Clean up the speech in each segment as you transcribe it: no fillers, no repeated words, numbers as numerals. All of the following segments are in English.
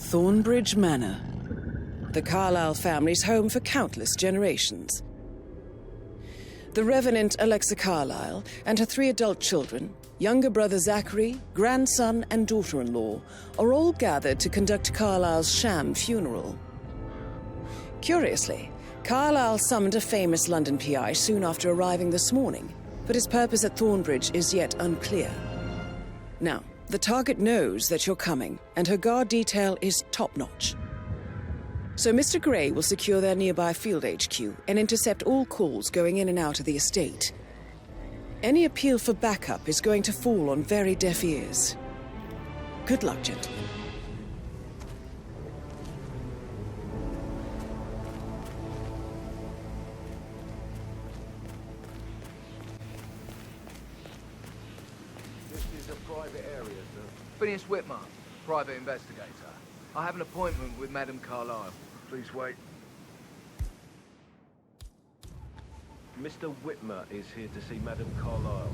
Thornbridge Manor. The Carlyle family's home for countless generations. The Revenant Alexa Carlyle and her 3 adult children, younger brother Zachary, grandson and daughter-in-law, are all gathered to conduct Carlyle's sham funeral. Curiously, Carlyle summoned a famous London PI soon after arriving this morning, but his purpose at Thornbridge is yet unclear. Now, the target knows that you're coming, and her guard detail is top-notch. So Mr. Gray will secure their nearby field HQ and intercept all calls going in and out of the estate. Any appeal for backup is going to fall on very deaf ears. Good luck, gentlemen. Phineas Whitmer, private investigator. I have an appointment with Madame Carlyle. Please wait. Mr. Whitmer is here to see Madame Carlyle.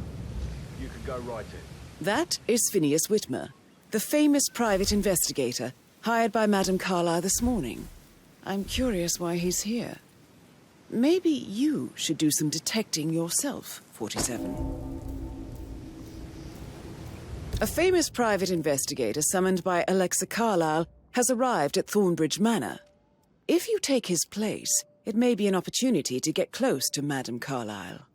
You can go right in. That is Phineas Whitmer, the famous private investigator hired by Madame Carlyle this morning. I'm curious why he's here. Maybe you should do some detecting yourself, 47. A famous private investigator summoned by Alexa Carlyle has arrived at Thornbridge Manor. If you take his place, it may be an opportunity to get close to Madame Carlyle.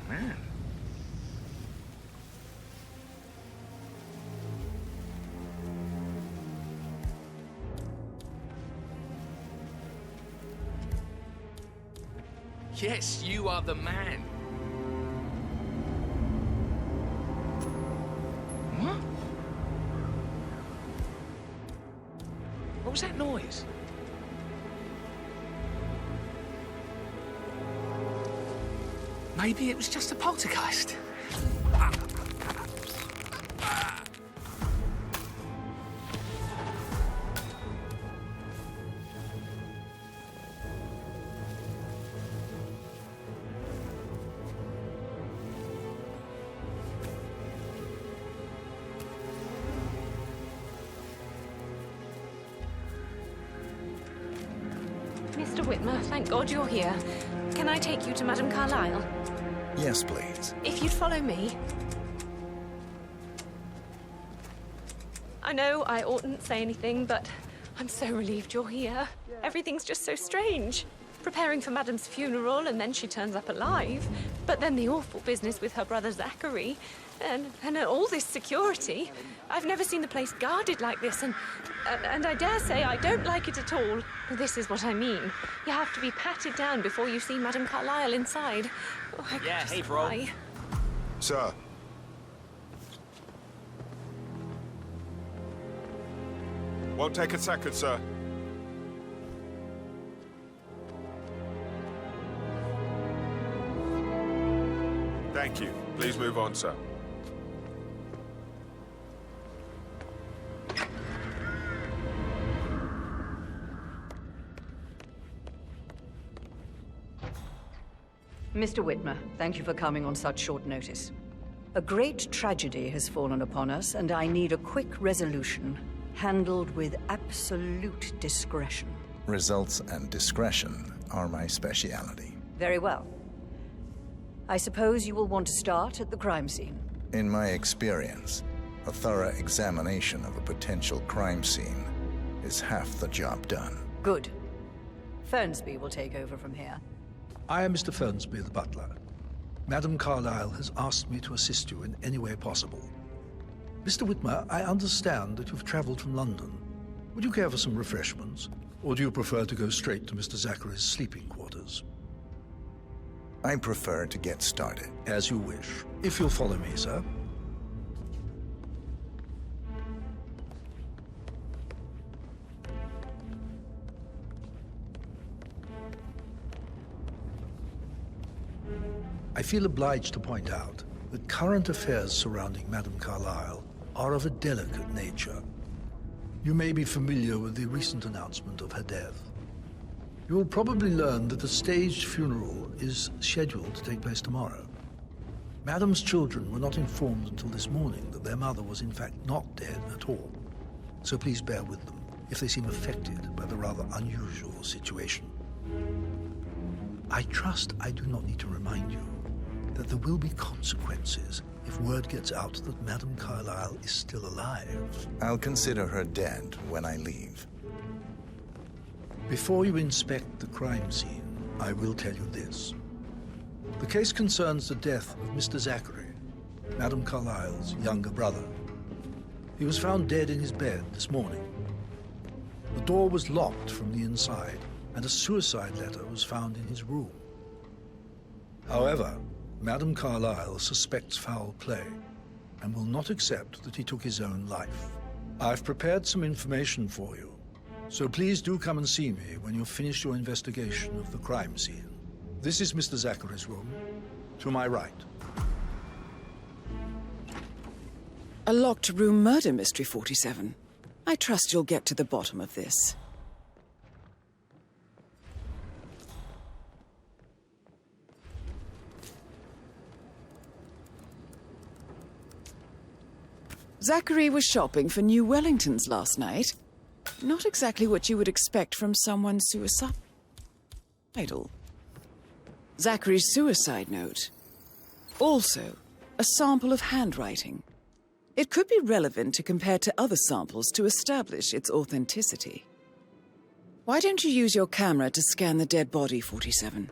Man. Yes, you are the man. What? What was that noise? Maybe it was just a poltergeist. Mr. Whitmer, thank God you're here. Can I take you to Madame Carlyle? Yes, please. If you'd follow me. I know I oughtn't say anything, but I'm so relieved you're here. Everything's just so strange. Preparing for Madame's funeral, and then she turns up alive. But then the awful business with her brother Zachary, and all this security. I've never seen the place guarded like this, and I dare say I don't like it at all. This is what I mean. You have to be patted down before you see Madame Carlyle inside. Oh, I could just hey, bro. cry. Sir. Won't take a second, sir. Thank you. Please move on, sir. Mr. Whitmer, thank you for coming on such short notice. A great tragedy has fallen upon us, and I need a quick resolution, handled with absolute discretion. Results and discretion are my speciality. Very well. I suppose you will want to start at the crime scene. In my experience, a thorough examination of a potential crime scene is half the job done. Good. Fernsby will take over from here. I am Mr. Fernsby, the butler. Madame Carlyle has asked me to assist you in any way possible. Mr. Whitmer, I understand that you've traveled from London. Would you care for some refreshments? Or do you prefer to go straight to Mr. Zachary's sleeping quarters? I prefer to get started. As you wish. If you'll follow me, sir. I feel obliged to point out that current affairs surrounding Madame Carlyle are of a delicate nature. You may be familiar with the recent announcement of her death. You will probably learn that a staged funeral is scheduled to take place tomorrow. Madame's children were not informed until this morning that their mother was in fact not dead at all. So please bear with them if they seem affected by the rather unusual situation. I trust I do not need to remind you that there will be consequences if word gets out that Madame Carlyle is still alive. I'll consider her dead when I leave. Before you inspect the crime scene, I will tell you this. The case concerns the death of Mr. Zachary, Madame Carlyle's younger brother. He was found dead in his bed this morning. The door was locked from the inside, and a suicide letter was found in his room. However, Madame Carlyle suspects foul play and will not accept that he took his own life. I've prepared some information for you, so please do come and see me when you've finished your investigation of the crime scene. This is Mr. Zachary's room, to my right. A locked room murder mystery, 47. I trust you'll get to the bottom of this. Zachary was shopping for new Wellingtons last night. Not exactly what you would expect from someone suicidal. Zachary's suicide note. Also, a sample of handwriting. It could be relevant to compare to other samples to establish its authenticity. Why don't you use your camera to scan the dead body, 47?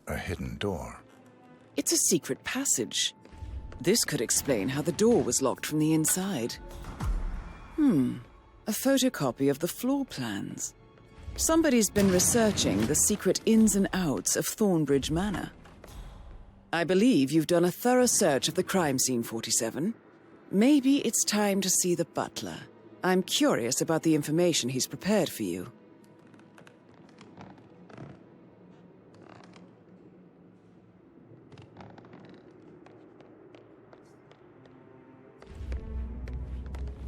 A hidden door. It's a secret passage. This could explain how the door was locked from the inside. A photocopy of the floor plans. Somebody's been researching the secret ins and outs of Thornbridge Manor. I believe you've done a thorough search of the crime scene, 47. Maybe it's time to see the butler. I'm curious about the information he's prepared for you.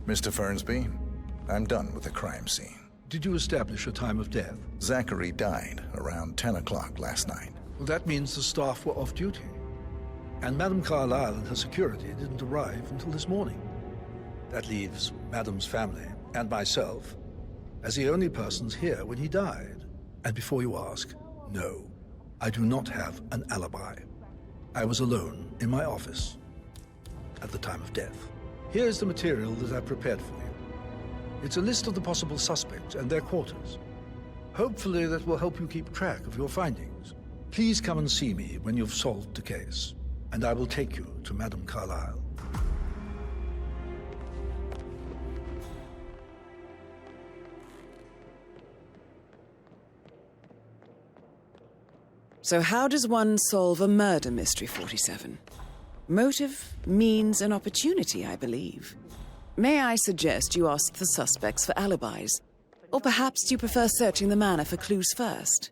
Mr. Fernsby, I'm done with the crime scene. Did you establish a time of death? Zachary died around 10 o'clock last night. Well, that means the staff were off duty. And Madame Carlyle and her security didn't arrive until this morning. That leaves Madame's family and myself as the only persons here when he died. And before you ask, no, I do not have an alibi. I was alone in my office at the time of death. Here's the material that I've prepared for you. It's a list of the possible suspects and their quarters. Hopefully that will help you keep track of your findings. Please come and see me when you've solved the case, and I will take you to Madame Carlyle. So how does one solve a murder mystery, 47? Motive, means, and opportunity, I believe. May I suggest you ask the suspects for alibis? Or perhaps you prefer searching the manor for clues first?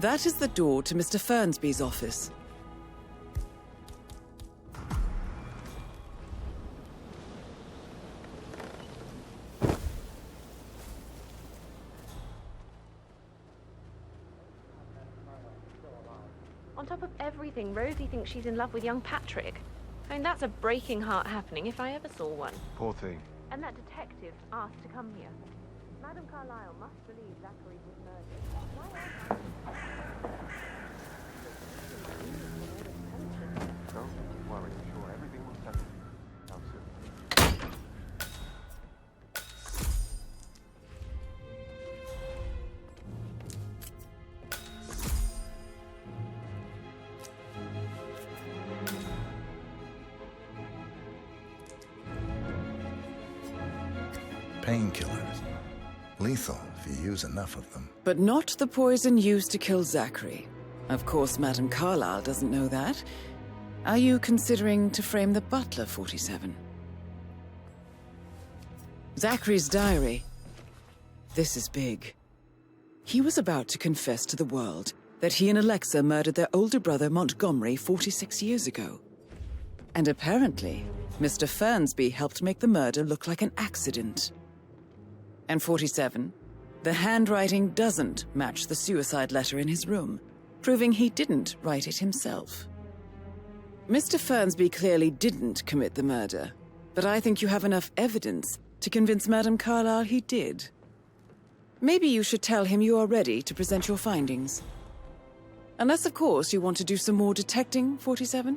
That is the door to Mr. Fernsby's office. On top of everything, Rosie thinks she's in love with young Patrick. I mean, that's a breaking heart happening if I ever saw one. Poor thing. And that detective asked to come here. Madam Carlyle must believe Zachary was murdered. Don't worry, I'm sure everything will settle down soon. Painkillers. Lethal if you use enough of them. But not the poison used to kill Zachary. Of course, Madame Carlyle doesn't know that. Are you considering to frame the butler, 47? Zachary's diary. This is big. He was about to confess to the world that he and Alexa murdered their older brother Montgomery 46 years ago. And apparently, Mr. Fernsby helped make the murder look like an accident. And 47, the handwriting doesn't match the suicide letter in his room, proving he didn't write it himself. Mr. Fernsby clearly didn't commit the murder, but I think you have enough evidence to convince Madame Carlyle he did. Maybe you should tell him you are ready to present your findings. Unless, of course, you want to do some more detecting, 47?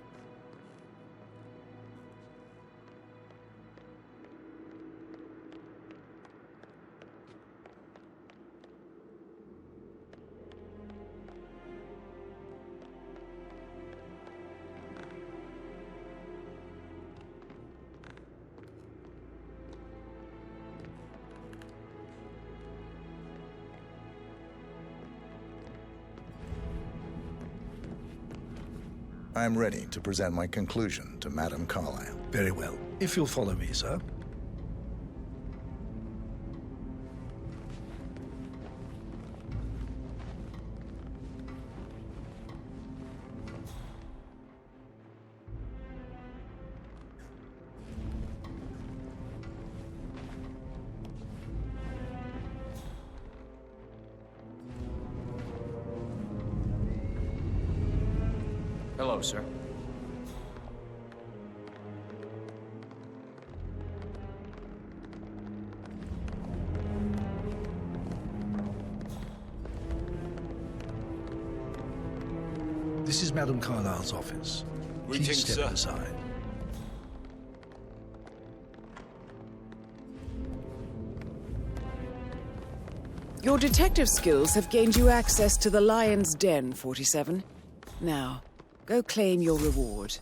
I'm ready to present my conclusion to Madame Carlyle. Very well. If you'll follow me, sir. Hello, sir. This is Madame Carlyle's office. Please Greetings, step sir. aside. Your detective skills have gained you access to the Lion's Den, 47. Now, go claim your reward.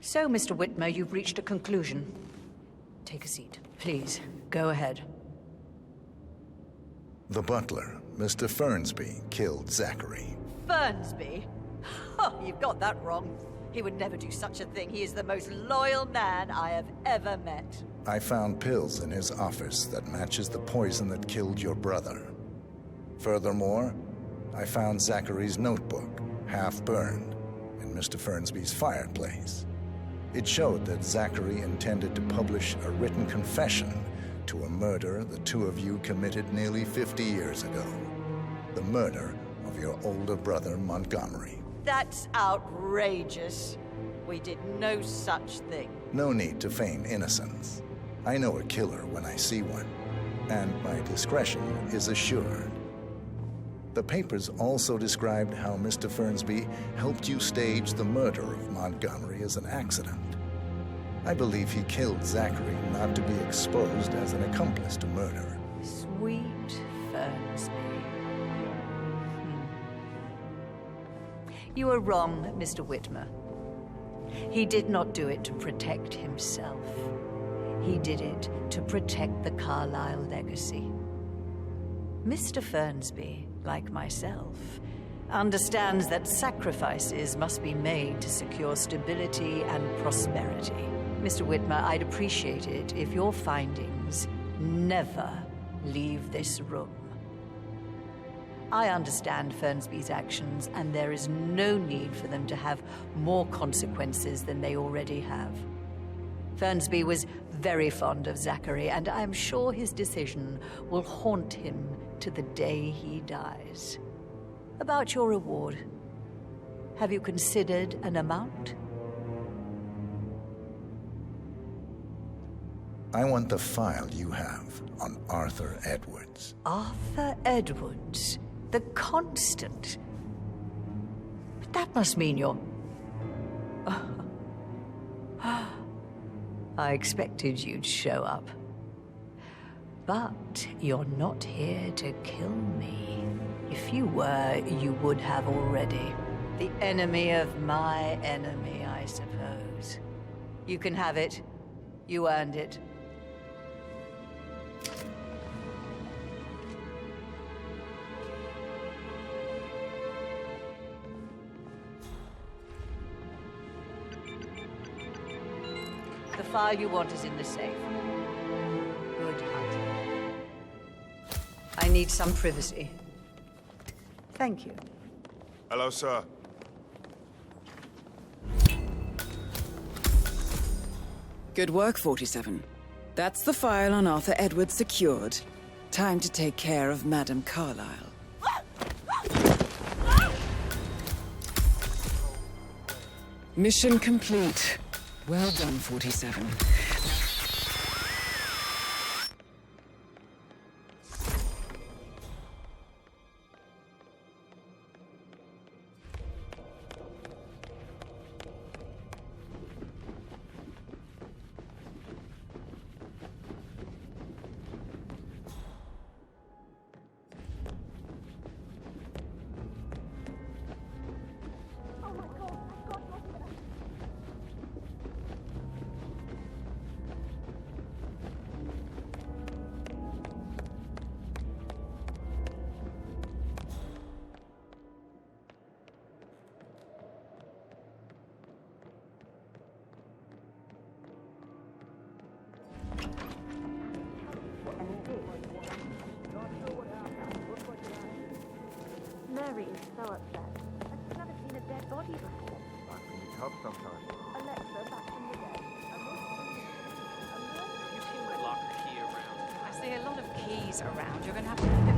So, Mr. Whitmer, you've reached a conclusion. Take a seat. Please, go ahead. The butler, Mr. Fernsby, killed Zachary. Fernsby? Oh, you've got that wrong. He would never do such a thing. He is the most loyal man I have ever met. I found pills in his office that matches the poison that killed your brother. Furthermore, I found Zachary's notebook, half burned, in Mr. Fernsby's fireplace. It showed that Zachary intended to publish a written confession to a murder the two of you committed nearly 50 years ago. The murder of your older brother, Montgomery. That's outrageous. We did no such thing. No need to feign innocence. I know a killer when I see one, and my discretion is assured. The papers also described how Mr. Fernsby helped you stage the murder of Montgomery as an accident. I believe he killed Zachary not to be exposed as an accomplice to murder. Sweet Fernsby. You are wrong, Mr. Whitmer. He did not do it to protect himself. He did it to protect the Carlyle legacy. Mr. Fernsby, like myself, understands that sacrifices must be made to secure stability and prosperity. Mr. Whitmer, I'd appreciate it if your findings never leave this room. I understand Fernsby's actions, and there is no need for them to have more consequences than they already have. Fernsby was very fond of Zachary, and I'm sure his decision will haunt him to the day he dies. About your reward, have you considered an amount? I want the file you have on Arthur Edwards. Arthur Edwards, the Constant. But that must mean you're... I expected you'd show up. But you're not here to kill me. If you were, you would have already. The enemy of my enemy, I suppose. You can have it. You earned it. The file you want is in the safe. Good hunting. I need some privacy. Thank you. Hello, sir. Good work, 47. That's the file on Arthur Edwards secured. Time to take care of Madame Carlyle. Mission complete. Well done, 47. Mary is so upset. And she's never seen a dead body before. That can be tough sometimes. Alexa, back from the dead. You seem to lock the key around. I see a lot of keys around. You're going to have to